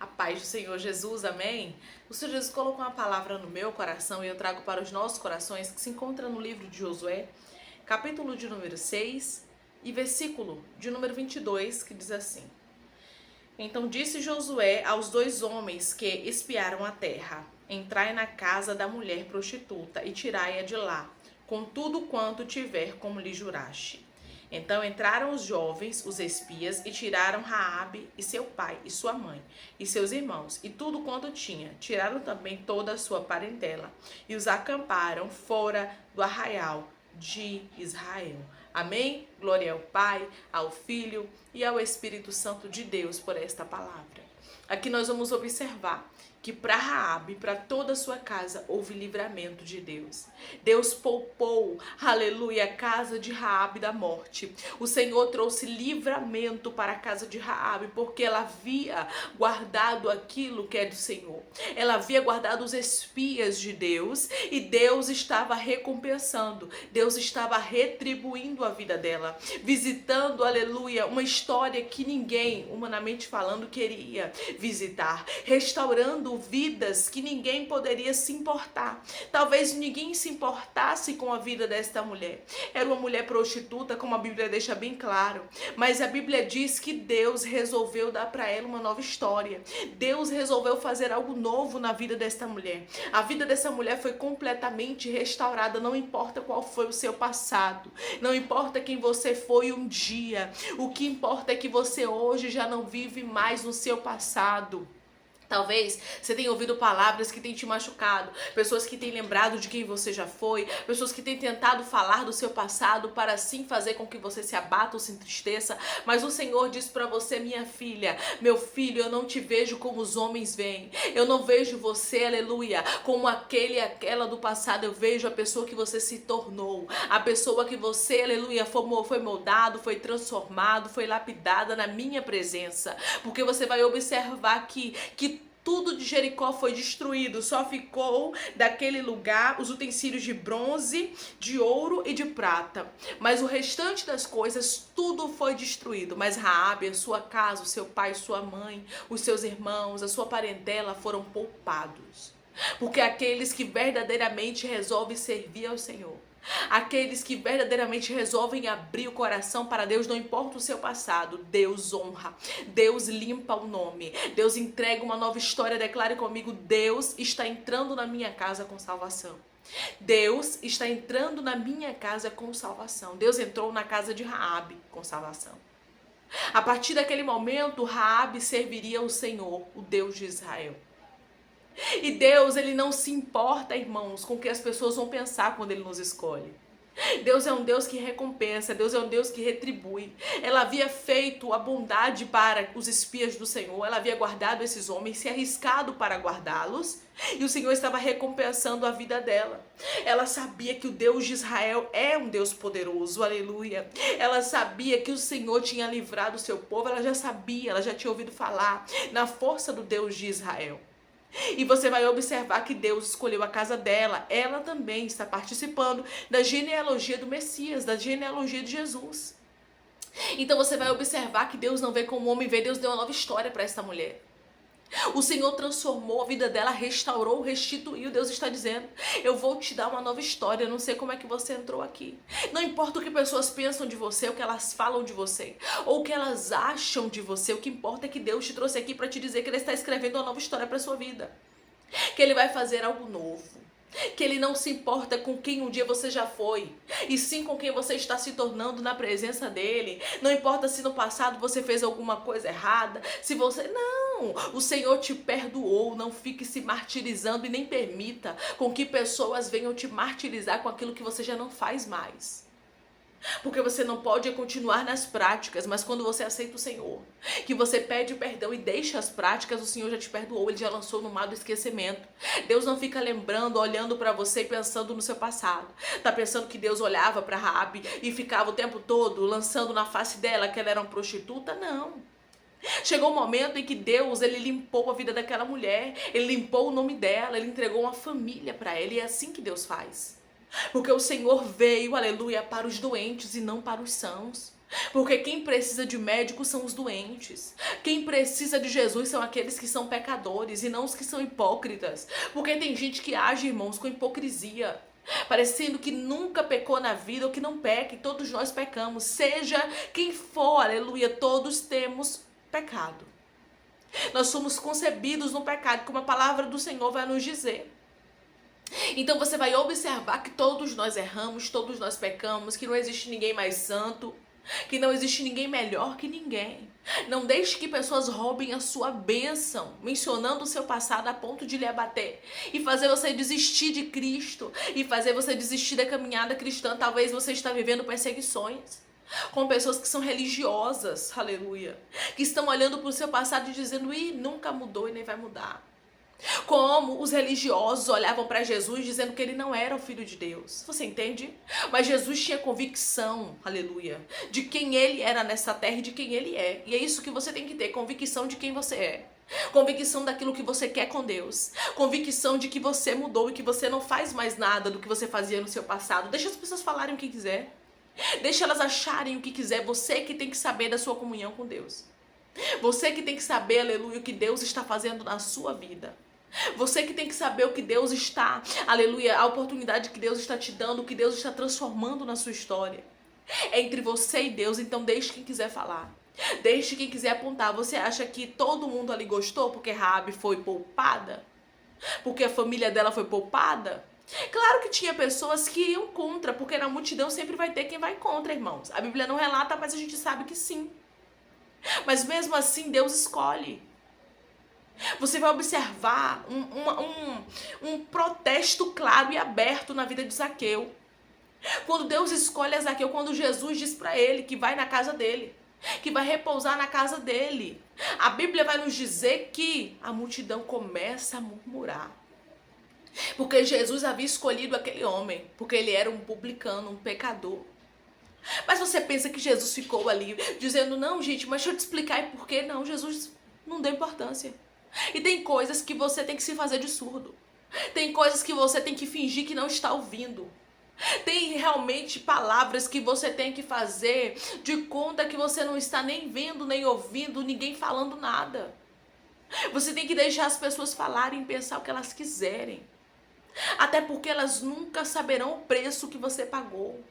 A paz do Senhor Jesus, amém? O Senhor Jesus colocou uma palavra no meu coração e eu trago para os nossos corações, que se encontra no livro de Josué, capítulo de número 6 e versículo de número 22, que diz assim: Então disse Josué aos dois homens que espiaram a terra: Entrai na casa da mulher prostituta e tirai-a de lá, com tudo quanto tiver como lhe juraste. Então entraram os jovens, os espias, e tiraram Raabe e seu pai, e sua mãe, e seus irmãos, e tudo quanto tinha. Tiraram também toda a sua parentela, e os acamparam fora do arraial de Israel. Amém? Glória ao Pai, ao Filho e ao Espírito Santo de Deus por esta palavra. Aqui nós vamos observar que para Raabe, para toda a sua casa, houve livramento de Deus. Deus poupou, aleluia, a casa de Raabe da morte. O Senhor trouxe livramento para a casa de Raabe, porque ela havia guardado aquilo que é do Senhor. Ela havia guardado os espias de Deus e Deus estava recompensando. Deus estava retribuindo a vida dela, visitando, aleluia, uma história que ninguém, humanamente falando, queria visitar, restaurando vidas que ninguém poderia se importar. Talvez ninguém se importasse com a vida desta mulher. Era uma mulher prostituta, como a Bíblia deixa bem claro, mas a Bíblia diz que Deus resolveu dar para ela uma nova história. Deus resolveu fazer algo novo na vida desta mulher. A vida dessa mulher foi completamente restaurada, não importa qual foi o seu passado, não importa quem você foi um dia, o que importa é que você hoje já não vive mais no seu passado. Talvez você tenha ouvido palavras que têm te machucado, pessoas que têm lembrado de quem você já foi, pessoas que têm tentado falar do seu passado para assim fazer com que você se abata ou se entristeça, mas o Senhor diz para você, minha filha, meu filho, eu não te vejo como os homens veem, eu não vejo você, aleluia, como aquele e aquela do passado, eu vejo a pessoa que você se tornou, a pessoa que você, aleluia, foi moldado, foi transformado, foi lapidada na minha presença, porque você vai observar que tudo de Jericó foi destruído, só ficou daquele lugar os utensílios de bronze, de ouro e de prata. Mas o restante das coisas, tudo foi destruído. Mas Raabe, a sua casa, o seu pai, sua mãe, os seus irmãos, a sua parentela foram poupados. Porque aqueles que verdadeiramente resolvem servir ao Senhor, aqueles que verdadeiramente resolvem abrir o coração para Deus, não importa o seu passado, Deus honra, Deus limpa o nome, Deus entrega uma nova história. Declare comigo: Deus está entrando na minha casa com salvação. Deus está entrando na minha casa com salvação. Deus entrou na casa de Raabe com salvação. A partir daquele momento, Raabe serviria ao Senhor, o Deus de Israel. E Deus, ele não se importa, irmãos, com o que as pessoas vão pensar quando ele nos escolhe. Deus é um Deus que recompensa, Deus é um Deus que retribui. Ela havia feito a bondade para os espias do Senhor, ela havia guardado esses homens, se arriscado para guardá-los, e o Senhor estava recompensando a vida dela. Ela sabia que o Deus de Israel é um Deus poderoso, aleluia. Ela sabia que o Senhor tinha livrado o seu povo, ela já sabia, ela já tinha ouvido falar na força do Deus de Israel. E você vai observar que Deus escolheu a casa dela. Ela também está participando da genealogia do Messias, da genealogia de Jesus. Então você vai observar que Deus não vê como o homem vê. Deus deu uma nova história para essa mulher. O Senhor transformou a vida dela, restaurou, restituiu. Deus está dizendo: eu vou te dar uma nova história. Eu não sei como é que você entrou aqui. Não importa o que pessoas pensam de você, o que elas falam de você, ou o que elas acham de você. O que importa é que Deus te trouxe aqui para te dizer que Ele está escrevendo uma nova história para a sua vida, que Ele vai fazer algo novo, que Ele não se importa com quem um dia você já foi, e sim com quem você está se tornando na presença dEle. Não importa se no passado você fez alguma coisa errada, se você... Não, o Senhor te perdoou. Não fique se martirizando e nem permita com que pessoas venham te martirizar com aquilo que você já não faz mais. Porque você não pode continuar nas práticas, mas quando você aceita o Senhor, que você pede perdão e deixa as práticas, o Senhor já te perdoou, Ele já lançou no mar do esquecimento. Deus não fica lembrando, olhando para você e pensando no seu passado. Tá pensando que Deus olhava para Raabe e ficava o tempo todo lançando na face dela que ela era uma prostituta? Não. Chegou um momento em que Deus, Ele limpou a vida daquela mulher, Ele limpou o nome dela, Ele entregou uma família para ela, e é assim que Deus faz. Porque o Senhor veio, aleluia, para os doentes e não para os sãos. Porque quem precisa de médico são os doentes. Quem precisa de Jesus são aqueles que são pecadores e não os que são hipócritas. Porque tem gente que age, irmãos, com hipocrisia, parecendo que nunca pecou na vida ou que não peca, e todos nós pecamos. Seja quem for, aleluia, todos temos pecado. Nós somos concebidos no pecado, como a palavra do Senhor vai nos dizer. Então você vai observar que todos nós erramos, todos nós pecamos, que não existe ninguém mais santo, que não existe ninguém melhor que ninguém. Não deixe que pessoas roubem a sua bênção, mencionando o seu passado a ponto de lhe abater e fazer você desistir de Cristo e fazer você desistir da caminhada cristã. Talvez você está vivendo perseguições com pessoas que são religiosas, aleluia, que estão olhando para o seu passado e dizendo: ih, nunca mudou e nem vai mudar. Como os religiosos olhavam para Jesus dizendo que ele não era o Filho de Deus. Você entende? Mas Jesus tinha convicção, aleluia, de quem ele era nessa terra e de quem ele é. E é isso que você tem que ter, convicção de quem você é. Convicção daquilo que você quer com Deus. Convicção de que você mudou e que você não faz mais nada do que você fazia no seu passado. Deixa as pessoas falarem o que quiser. Deixa elas acharem o que quiser. Você que tem que saber da sua comunhão com Deus. Você que tem que saber, aleluia, o que Deus está fazendo na sua vida. Você que tem que saber o que Deus está, aleluia, a oportunidade que Deus está te dando, o que Deus está transformando na sua história. É entre você e Deus, então deixe quem quiser falar. Deixe quem quiser apontar. Você acha que todo mundo ali gostou porque Raabe foi poupada? Porque a família dela foi poupada? Claro que tinha pessoas que iam contra, porque na multidão sempre vai ter quem vai contra, irmãos. A Bíblia não relata, mas a gente sabe que sim. Mas mesmo assim, Deus escolhe. Você vai observar um protesto claro e aberto na vida de Zaqueu. Quando Deus escolhe Zaqueu, quando Jesus diz para ele que vai na casa dele, que vai repousar na casa dele, a Bíblia vai nos dizer que a multidão começa a murmurar. Porque Jesus havia escolhido aquele homem, porque ele era um publicano, um pecador. Mas você pensa que Jesus ficou ali dizendo: não, gente, mas deixa eu te explicar e por quê? Não, Jesus não deu importância. E tem coisas que você tem que se fazer de surdo. Tem coisas que você tem que fingir que não está ouvindo. Tem realmente palavras que você tem que fazer de conta que você não está nem vendo, nem ouvindo, ninguém falando nada. Você tem que deixar as pessoas falarem e pensar o que elas quiserem. Até porque elas nunca saberão o preço que você pagou.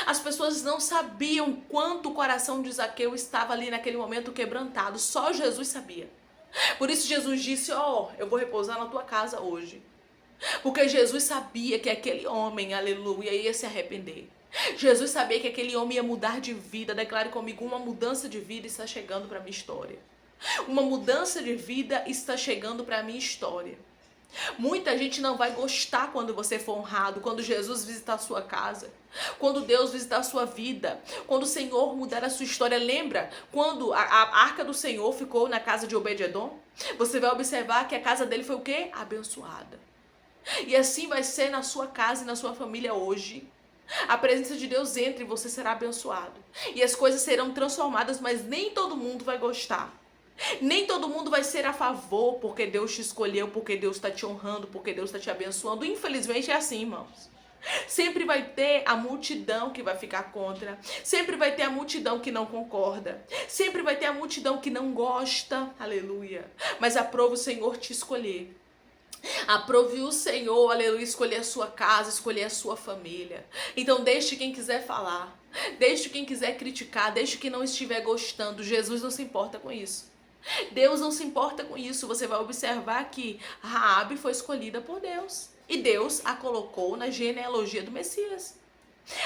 As pessoas não sabiam quanto o coração de Zaqueu estava ali naquele momento quebrantado. Só Jesus sabia. Por isso Jesus disse: eu vou repousar na tua casa hoje. Porque Jesus sabia que aquele homem, aleluia, ia se arrepender. Jesus sabia que aquele homem ia mudar de vida. Declare comigo: uma mudança de vida está chegando para a minha história. Uma mudança de vida está chegando para a minha história. Muita gente não vai gostar quando você for honrado, quando Jesus visitar a sua casa, quando Deus visitar a sua vida, quando o Senhor mudar a sua história. Lembra quando a arca do Senhor ficou na casa de Obed-edom? Você vai observar que a casa dele foi o quê? Abençoada. E assim vai ser na sua casa e na sua família hoje. A presença de Deus entra e você será abençoado. E as coisas serão transformadas, mas nem todo mundo vai gostar. Nem todo mundo vai ser a favor porque Deus te escolheu, porque Deus está te honrando, porque Deus está te abençoando. Infelizmente é assim, irmãos. Sempre vai ter a multidão que vai ficar contra. Sempre vai ter a multidão que não concorda. Sempre vai ter a multidão que não gosta. Aleluia. Mas aprove o Senhor te escolher. Aprove o Senhor, aleluia, escolher a sua casa, escolher a sua família. Então deixe quem quiser falar. Deixe quem quiser criticar. Deixe quem não estiver gostando. Jesus não se importa com isso. Deus não se importa com isso. Você vai observar que Raabe foi escolhida por Deus. E Deus a colocou na genealogia do Messias.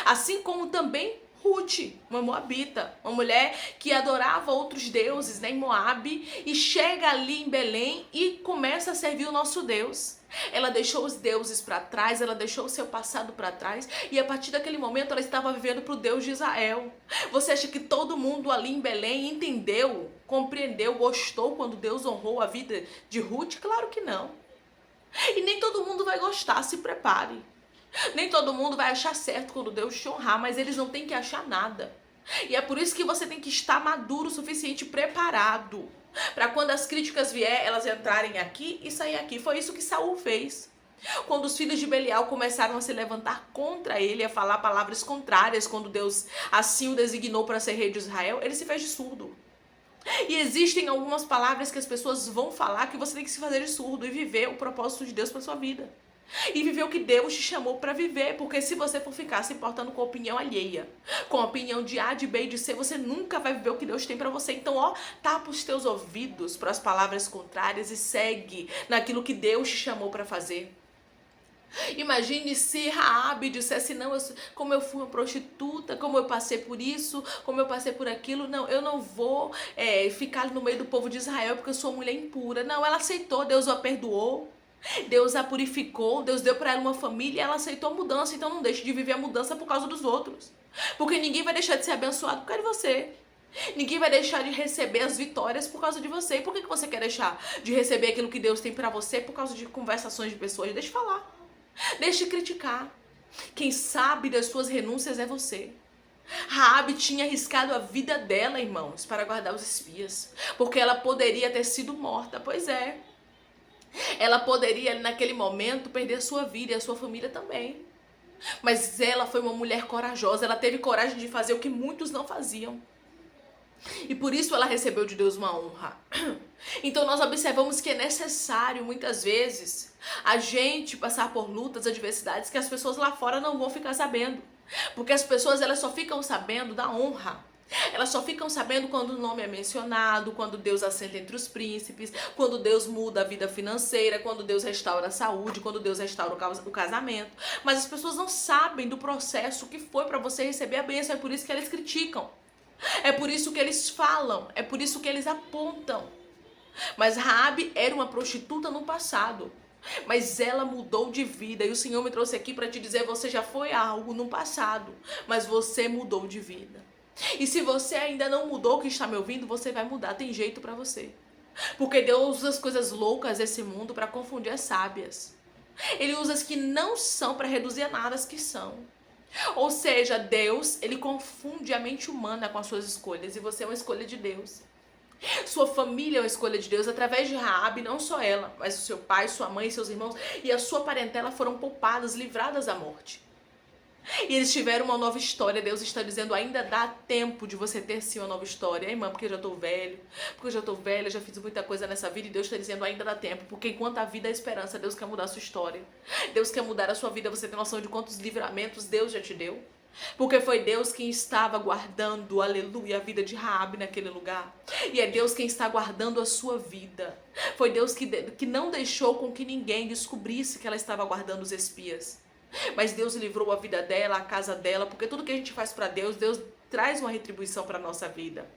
Assim como também Ruth, uma moabita, uma mulher que adorava outros deuses, em Moabe, e chega ali em Belém e começa a servir o nosso Deus. Ela deixou os deuses para trás, ela deixou o seu passado para trás, e a partir daquele momento ela estava vivendo para o Deus de Israel. Você acha que todo mundo ali em Belém entendeu, compreendeu, gostou quando Deus honrou a vida de Ruth? Claro que não. E nem todo mundo vai gostar, se prepare. Nem todo mundo vai achar certo quando Deus te honrar, mas eles não têm que achar nada. E é por isso que você tem que estar maduro o suficiente, preparado, para quando as críticas vier, elas entrarem aqui e sair aqui. Foi isso que Saul fez. Quando os filhos de Belial começaram a se levantar contra ele, a falar palavras contrárias, quando Deus assim o designou para ser rei de Israel, ele se fez de surdo. E existem algumas palavras que as pessoas vão falar que você tem que se fazer de surdo e viver o propósito de Deus para sua vida. E viver o que Deus te chamou para viver, porque se você for ficar se importando com a opinião alheia, com a opinião de A, de B e de C, você nunca vai viver o que Deus tem para você. Então, tapa os teus ouvidos para as palavras contrárias e segue naquilo que Deus te chamou para fazer. Imagine se Raabe dissesse, não, como eu fui uma prostituta, como eu passei por isso, como eu passei por aquilo, não, eu não vou ficar no meio do povo de Israel porque eu sou mulher impura. Não, ela aceitou, Deus a perdoou, Deus a purificou, Deus deu para ela uma família e ela aceitou a mudança. Então não deixe de viver a mudança por causa dos outros, porque ninguém vai deixar de ser abençoado por causa de você. Ninguém vai deixar de receber as vitórias por causa de você. E por que você quer deixar de receber aquilo que Deus tem para você por causa de conversações de pessoas? Deixa eu falar. Deixe de criticar. Quem sabe das suas renúncias é você. Raabe tinha arriscado a vida dela, irmãos, para guardar os espias, porque ela poderia ter sido morta. Pois é. Ela poderia, naquele momento, perder a sua vida e a sua família também. Mas ela foi uma mulher corajosa. Ela teve coragem de fazer o que muitos não faziam. E por isso ela recebeu de Deus uma honra. Então nós observamos que é necessário, muitas vezes, a gente passar por lutas, adversidades que as pessoas lá fora não vão ficar sabendo. Porque as pessoas, elas só ficam sabendo da honra. Elas só ficam sabendo quando o nome é mencionado, quando Deus assenta entre os príncipes, quando Deus muda a vida financeira, quando Deus restaura a saúde, quando Deus restaura o casamento. Mas as pessoas não sabem do processo que foi para você receber a bênção. É por isso que elas criticam. É por isso que eles falam, é por isso que eles apontam. Mas Raabe era uma prostituta no passado, mas ela mudou de vida. E o Senhor me trouxe aqui para te dizer, você já foi algo no passado, mas você mudou de vida. E se você ainda não mudou, que está me ouvindo, você vai mudar, tem jeito para você. Porque Deus usa as coisas loucas desse mundo para confundir as sábias. Ele usa as que não são para reduzir a nada as que são. Ou seja, Deus, ele confunde a mente humana com as suas escolhas. E você é uma escolha de Deus. Sua família é uma escolha de Deus. Através de Raabe, não só ela, mas o seu pai, sua mãe, seus irmãos e a sua parentela foram poupadas, livradas da morte. E eles tiveram uma nova história. Deus está dizendo, ainda dá tempo de você ter sim uma nova história. Irmã, porque eu já estou velho, porque eu já estou velha, já fiz muita coisa nessa vida. E Deus está dizendo, ainda dá tempo. Porque enquanto a vida é a esperança, Deus quer mudar a sua história. Deus quer mudar a sua vida. Você tem noção de quantos livramentos Deus já te deu? Porque foi Deus quem estava guardando, aleluia, a vida de Raabe naquele lugar. E é Deus quem está guardando a sua vida. Foi Deus que não deixou com que ninguém descobrisse que ela estava guardando os espias. Mas Deus livrou a vida dela, a casa dela, porque tudo que a gente faz para Deus, Deus traz uma retribuição para a nossa vida.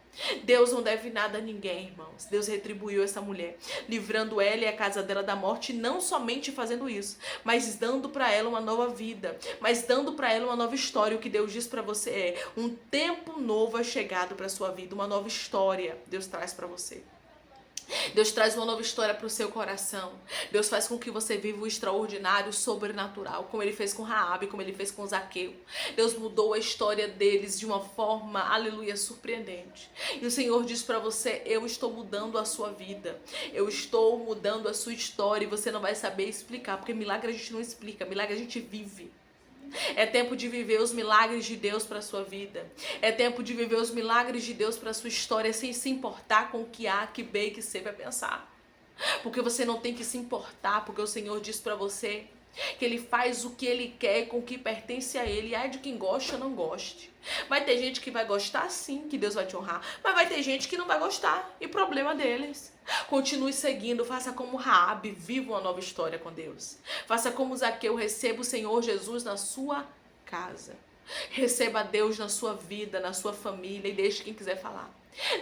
Deus não deve nada a ninguém, irmãos. Deus retribuiu essa mulher, livrando ela e a casa dela da morte, e não somente fazendo isso, mas dando para ela uma nova vida, mas dando para ela uma nova história. O que Deus diz para você é, um tempo novo é chegado para sua vida, uma nova história Deus traz para você. Deus traz uma nova história para o seu coração. Deus faz com que você viva o extraordinário, o sobrenatural, como Ele fez com Raabe, como Ele fez com Zaqueu. Deus mudou a história deles de uma forma, aleluia, surpreendente. E o Senhor diz para você, eu estou mudando a sua vida. Eu estou mudando a sua história e você não vai saber explicar, porque milagre a gente não explica, milagre a gente vive. É tempo de viver os milagres de Deus para a sua vida. É tempo de viver os milagres de Deus para a sua história sem se importar com o que A, que B e que C vai pensar. Porque você não tem que se importar, porque o Senhor diz para você que Ele faz o que Ele quer com o que pertence a Ele. Ai de quem gosta ou não goste. Vai ter gente que vai gostar sim, que Deus vai te honrar. Mas vai ter gente que não vai gostar. E problema deles. Continue seguindo, faça como Raabe, viva uma nova história com Deus. Faça como Zaqueu, receba o Senhor Jesus na sua casa. Receba Deus na sua vida, na sua família e deixe quem quiser falar.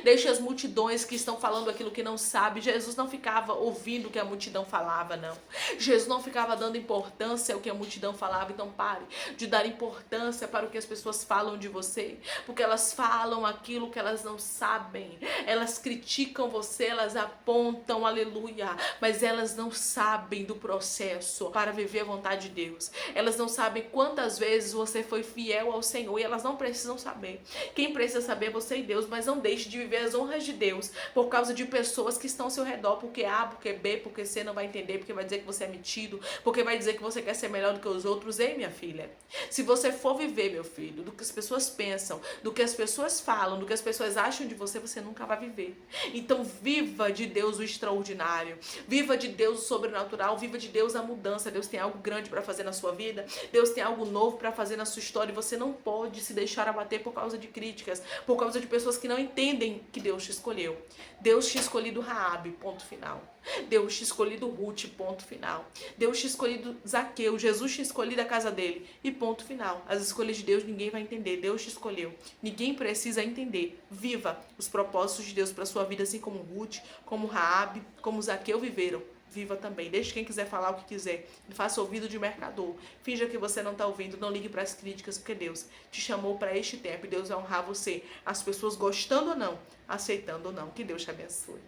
Deixe as multidões que estão falando aquilo que não sabe. Jesus não ficava ouvindo o que a multidão falava, não. Jesus não ficava dando importância ao que a multidão falava. Então pare de dar importância para o que as pessoas falam de você, porque elas falam aquilo que elas não sabem. Elas criticam você, elas apontam, aleluia, mas elas não sabem do processo para viver a vontade de Deus. Elas não sabem quantas vezes você foi fiel ao Senhor e elas não precisam saber. Quem precisa saber é você e Deus, mas não deixe Deixe de viver as honras de Deus por causa de pessoas que estão ao seu redor, porque A, porque B, porque C não vai entender, porque vai dizer que você é metido, porque vai dizer que você quer ser melhor do que os outros. Ei, minha filha, se você for viver, meu filho, do que as pessoas pensam, do que as pessoas falam, do que as pessoas acham de você, você nunca vai viver. Então viva de Deus o extraordinário, viva de Deus o sobrenatural, viva de Deus a mudança. Deus tem algo grande para fazer na sua vida, Deus tem algo novo para fazer na sua história, e você não pode se deixar abater por causa de críticas, por causa de pessoas que não entendem que Deus te escolheu. Deus te escolhido Raabe, ponto final. Deus te escolhido Ruth, ponto final. Deus te escolhido Zaqueu, Jesus te escolhido a casa dele, e ponto final. As escolhas de Deus ninguém vai entender, Deus te escolheu. Ninguém precisa entender. Viva os propósitos de Deus para sua vida, assim como Ruth, como Raabe, como Zaqueu viveram. Viva também. Deixe quem quiser falar o que quiser. Faça ouvido de mercador. Finja que você não está ouvindo. Não ligue para as críticas, porque Deus te chamou para este tempo. E Deus vai honrar você. As pessoas gostando ou não, aceitando ou não. Que Deus te abençoe.